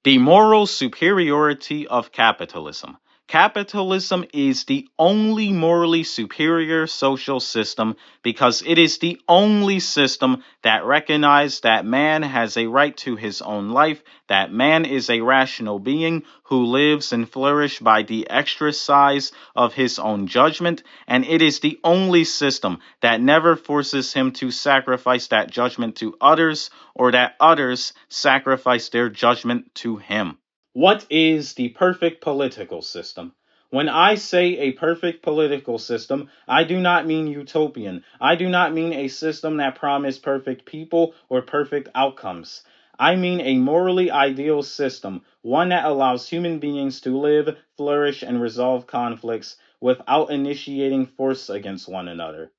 The moral superiority of capitalism. Capitalism is the only morally superior social system because it is the only system that recognizes that man has a right to his own life, that man is a rational being who lives and flourishes by the exercise of his own judgment, and it is the only system that never forces him to sacrifice that judgment to others or that others sacrifice their judgment to him. What is the perfect political system? When I say a perfect political system, I do not mean utopian. I do not mean a system that promises perfect people or perfect outcomes. I mean a morally ideal system, one that allows human beings to live, flourish, and resolve conflicts without initiating force against one another.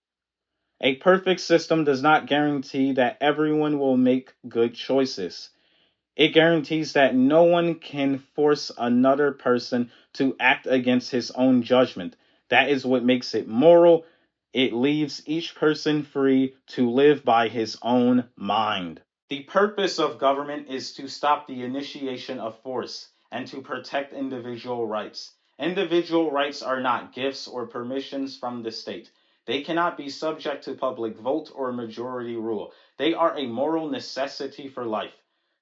A perfect system does not guarantee that everyone will make good choices. It guarantees that no one can force another person to act against his own judgment. That is what makes it moral. It leaves each person free to live by his own mind. The purpose of government is to stop the initiation of force and to protect individual rights. Individual rights are not gifts or permissions from the state. They cannot be subject to public vote or majority rule. They are a moral necessity for life.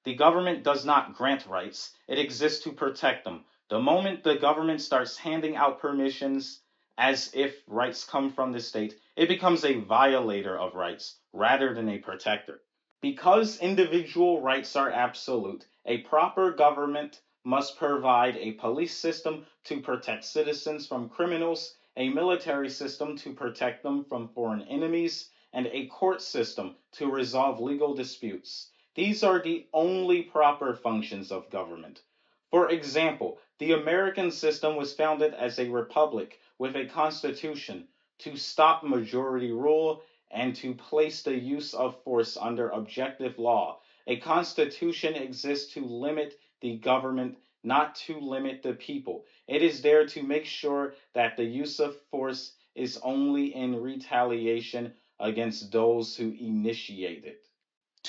The government does not grant rights, it exists to protect them. The moment the government starts handing out permissions as if rights come from the state, it becomes a violator of rights rather than a protector. Because individual rights are absolute, a proper government must provide a police system to protect citizens from criminals, a military system to protect them from foreign enemies, and a court system to resolve legal disputes. These are the only proper functions of government. For example, the American system was founded as a republic with a constitution to stop majority rule and to place the use of force under objective law. A constitution exists to limit the government, not to limit the people. It is there to make sure that the use of force is only in retaliation against those who initiate it.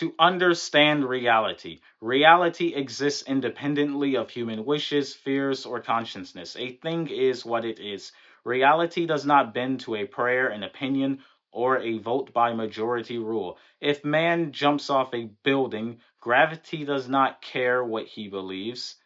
To understand reality. Reality exists independently of human wishes, fears, or consciousness. A thing is what it is. Reality does not bend to a prayer, an opinion, or a vote by majority rule. If man jumps off a building, gravity does not care what he believes.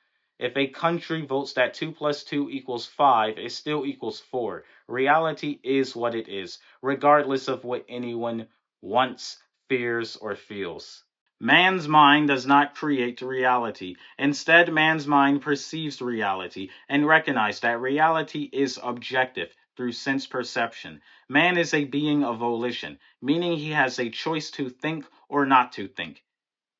If a country votes that 2 plus 2 equals 5, it still equals 4. Reality is what it is, regardless of what anyone wants, fears, or feels. Man's mind does not create reality. Instead, man's mind perceives reality and recognizes that reality is objective through sense perception. Man is a being of volition, meaning he has a choice to think or not to think.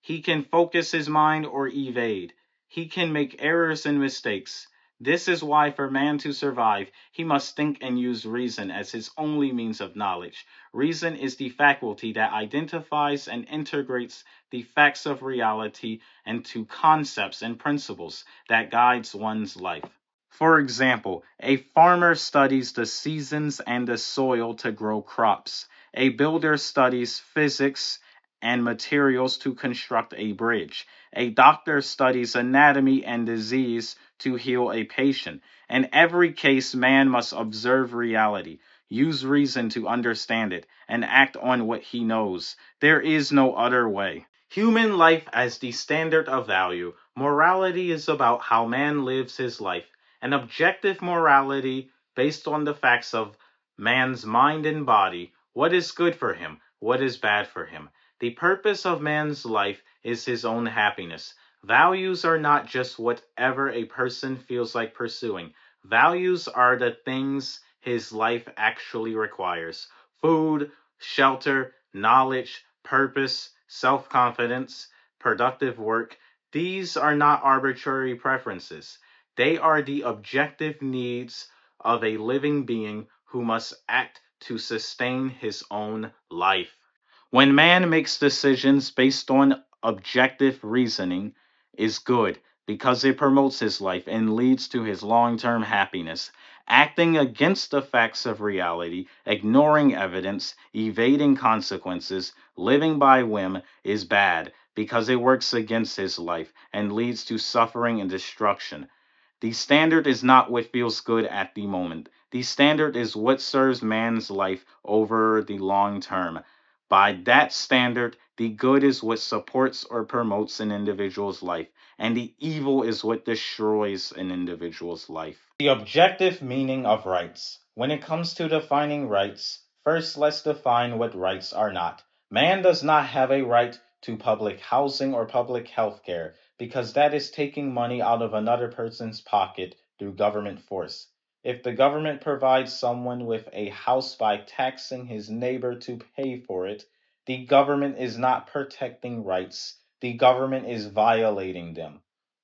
He can focus his mind or evade. He can make errors and mistakes. This is why, for man to survive, he must think and use reason as his only means of knowledge. Reason is the faculty that identifies and integrates the facts of reality into concepts and principles that guides one's life. For example, a farmer studies the seasons and the soil to grow crops. A builder studies physics and materials to construct a bridge. A doctor studies anatomy and disease to heal a patient. In every case, man must observe reality, use reason to understand it, and act on what he knows. There is no other way. Human life as the standard of value. Morality is about how man lives his life. An objective morality based on the facts of man's mind and body. What is good for him? What is bad for him? The purpose of man's life is his own happiness. Values are not just whatever a person feels like pursuing. Values are the things his life actually requires. Food, shelter, knowledge, purpose, self-confidence, productive work. These are not arbitrary preferences. They are the objective needs of a living being who must act to sustain his own life. When man makes decisions based on objective reasoning is good because it promotes his life and leads to his long-term happiness. Acting against the facts of reality, ignoring evidence, evading consequences, living by whim is bad because it works against his life and leads to suffering and destruction. The standard is not what feels good at the moment. The standard is what serves man's life over the long term. By that standard, the good is what supports or promotes an individual's life, and the evil is what destroys an individual's life. The objective meaning of rights. When it comes to defining rights, first let's define what rights are not. Man does not have a right to public housing or public health care because that is taking money out of another person's pocket through government force. If the government provides someone with a house by taxing his neighbor to pay for it, the government is not protecting rights, the government is violating them.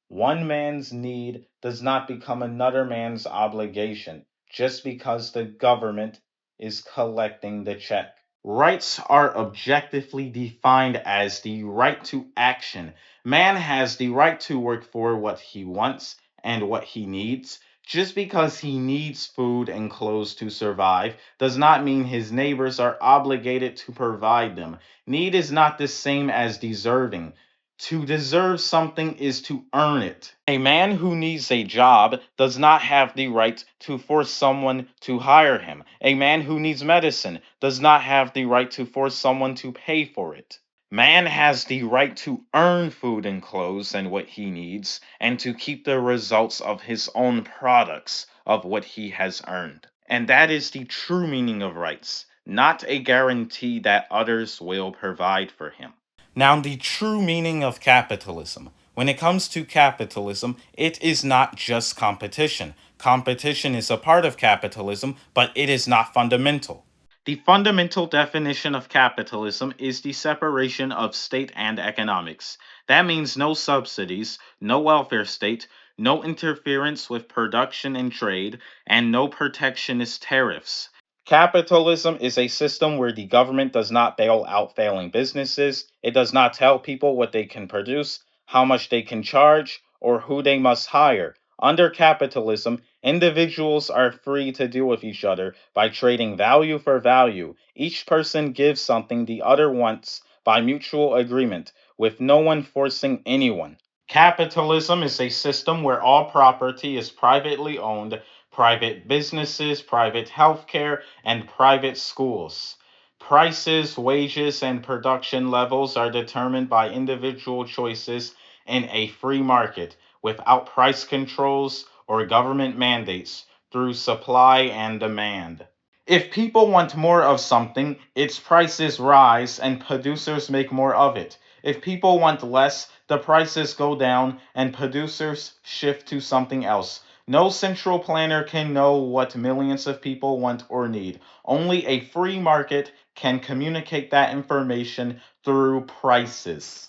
One man's need does not become another man's obligation just because the government is collecting the check. Rights are objectively defined as the right to action. Man has the right to work for what he wants and what he needs. Just because he needs food and clothes to survive does not mean his neighbors are obligated to provide them. Need is not the same as deserving. To deserve something is to earn it. A man who needs a job does not have the right to force someone to hire him. A man who needs medicine does not have the right to force someone to pay for it. Man has the right to earn food and clothes and what he needs, and to keep the results of his own products of what he has earned. And that is the true meaning of rights, not a guarantee that others will provide for him. Now, the true meaning of capitalism. When it comes to capitalism, it is not just competition. Competition is a part of capitalism, but it is not fundamental. The fundamental definition of capitalism is the separation of state and economics. That means no subsidies, no welfare state, no interference with production and trade, and no protectionist tariffs. Capitalism is a system where the government does not bail out failing businesses. It does not tell people what they can produce, how much they can charge, or who they must hire. Under capitalism, individuals are free to deal with each other by trading value for value. Each person gives something the other wants by mutual agreement, with no one forcing anyone. Capitalism is a system where all property is privately owned, private businesses, private healthcare, and private schools. Prices, wages, and production levels are determined by individual choices in a free market without price controls or government mandates through supply and demand. If people want more of something, its prices rise and producers make more of it. If people want less, the prices go down and producers shift to something else. No central planner can know what millions of people want or need. Only a free market can communicate that information through prices.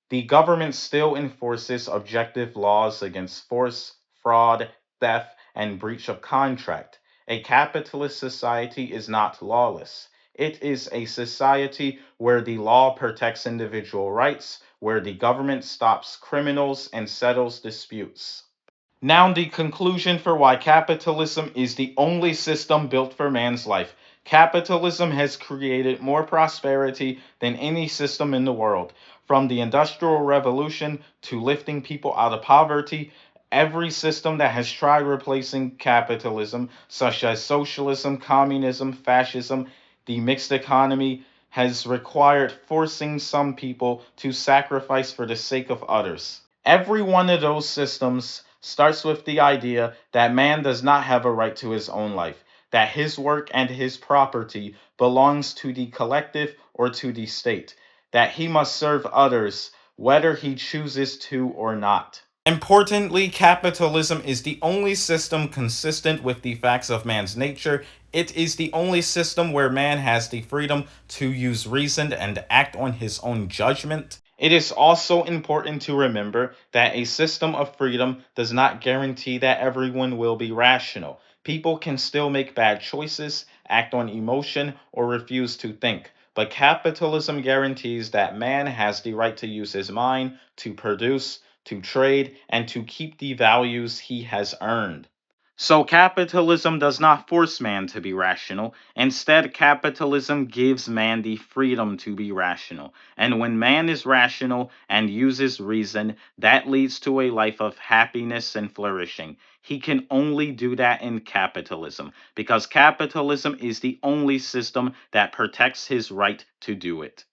The government still enforces objective laws against force, fraud, theft, and breach of contract. A capitalist society is not lawless. It is a society where the law protects individual rights, where the government stops criminals and settles disputes. Now, the conclusion for why capitalism is the only system built for man's life. Capitalism has created more prosperity than any system in the world. From the Industrial Revolution to lifting people out of poverty, every system that has tried replacing capitalism, such as socialism, communism, fascism, the mixed economy, has required forcing some people to sacrifice for the sake of others. Every one of those systems starts with the idea that man does not have a right to his own life, that his work and his property belongs to the collective or to the state, that he must serve others whether he chooses to or not. Importantly, capitalism is the only system consistent with the facts of man's nature. It is the only system where man has the freedom to use reason and act on his own judgment. It is also important to remember that a system of freedom does not guarantee that everyone will be rational. People can still make bad choices, act on emotion, or refuse to think. But capitalism guarantees that man has the right to use his mind, to produce, to trade, and to keep the values he has earned. So, capitalism does not force man to be rational. Instead, capitalism gives man the freedom to be rational. And when man is rational and uses reason, that leads to a life of happiness and flourishing. He can only do that in capitalism because capitalism is the only system that protects his right to do it.